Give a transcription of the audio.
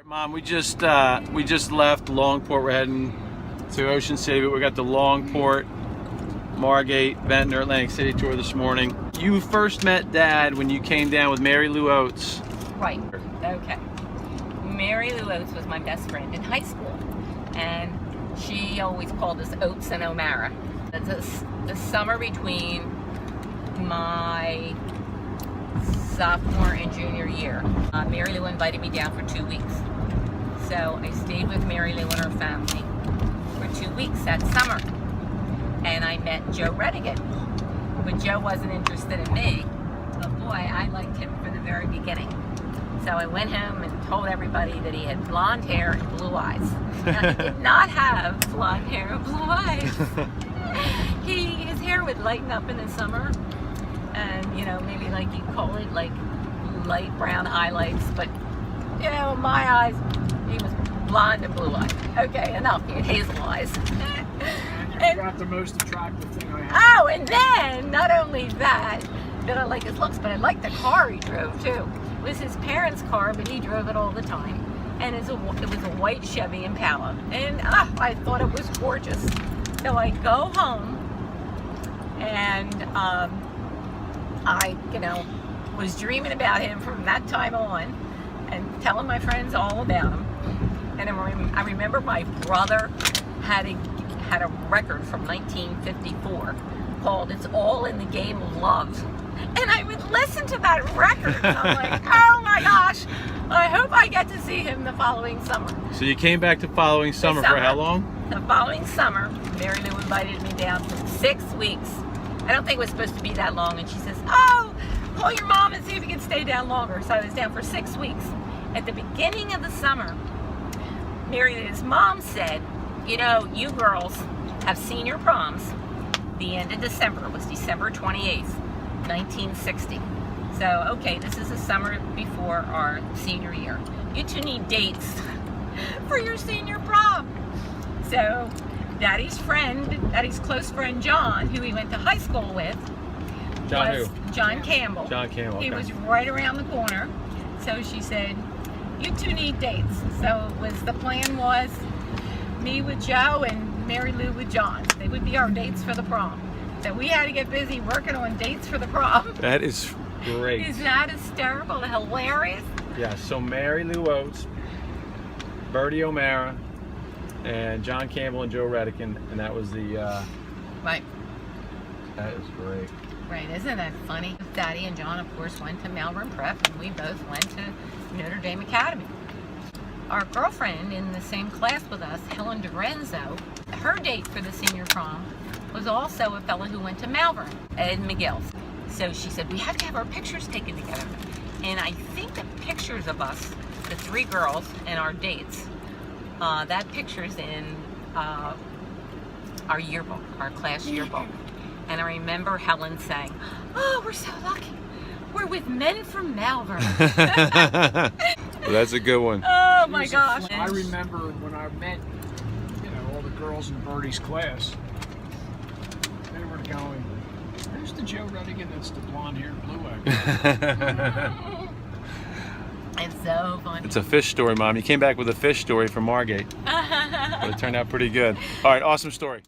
Mom, we just left Longport. We're heading to Ocean City, but we got the Longport, Margate, Ventnor, Atlantic City tour this morning. You first met Dad when you came down with Mary Lou Oates. Right. Okay. Mary Lou Oates was my best friend in high school, and she always called us Oates and O'Mara. The summer between my sophomore and junior year, Mary Lou invited me down for 2 weeks. So I stayed with Mary Lou and her family for 2 weeks that summer. And I met Joe Redigan. But Joe wasn't interested in me. But boy, I liked him from the very beginning. So I went home and told everybody that he had blonde hair and blue eyes. Now, he did not have blonde hair and blue eyes. His hair would lighten up in the summer. And, you know, maybe like you call it like light brown highlights. But, you know, my eyes, he was blonde and blue eyes. Okay, enough. He had hazel eyes. And you got the most attractive thing I had. Oh, and then, not only that I like his looks, but I liked the car he drove too. It was his parents' car, but he drove it all the time. And it was a white Chevy Impala. And I thought it was gorgeous. So I go home, and I, was dreaming about him from that time on, and telling my friends all about him. And I remember my brother had a record from 1954 called "It's All in the Game of Love," and I would listen to that record, and I'm like, oh my gosh, I hope I get to see him the following summer. So you came back the following summer for how long? The following summer, Mary Lou invited me down for 6 weeks. I don't think it was supposed to be that long, and she says, oh, call your mom and see if you can stay down longer. So I was down for 6 weeks. At the beginning of the summer, Mary Lou's mom said, you know, you girls have senior proms the end of December. It was December 28th, 1960. So, okay, this is the summer before our senior year. You two need dates for your senior prom. So, Daddy's close friend John, who he went to high school with, John Campbell. John Campbell, okay. He was right around the corner. So she said, you two need dates. So the plan was me with Joe and Mary Lou with John. They would be our dates for the prom. So we had to get busy working on dates for the prom. That is great. Is that hysterical and hilarious? Yeah, so Mary Lou Oates, Bertie O'Mara, and John Campbell and Joe Redigan, and that was the... Right. That is great. Right, isn't that funny? Daddy and John, of course, went to Malvern Prep, and we both went to Notre Dame Academy. Our girlfriend in the same class with us, Helen DeRenzo, her date for the senior prom was also a fellow who went to Malvern, Ed McGill. So she said, we have to have our pictures taken together. And I think the pictures of us, the 3 girls and our dates, that picture's in our yearbook, our class yearbook. And I remember Helen saying, oh, we're so lucky. We're with men from Malvern. Well, that's a good one. Oh my gosh. I remember when I met, all the girls in Bertie's class, they were going, who's the Joe Redigan that's the blonde-haired blue-eyed? It's so funny. It's a fish story, Mom. You came back with a fish story from Margate. But it turned out pretty good. All right, awesome story.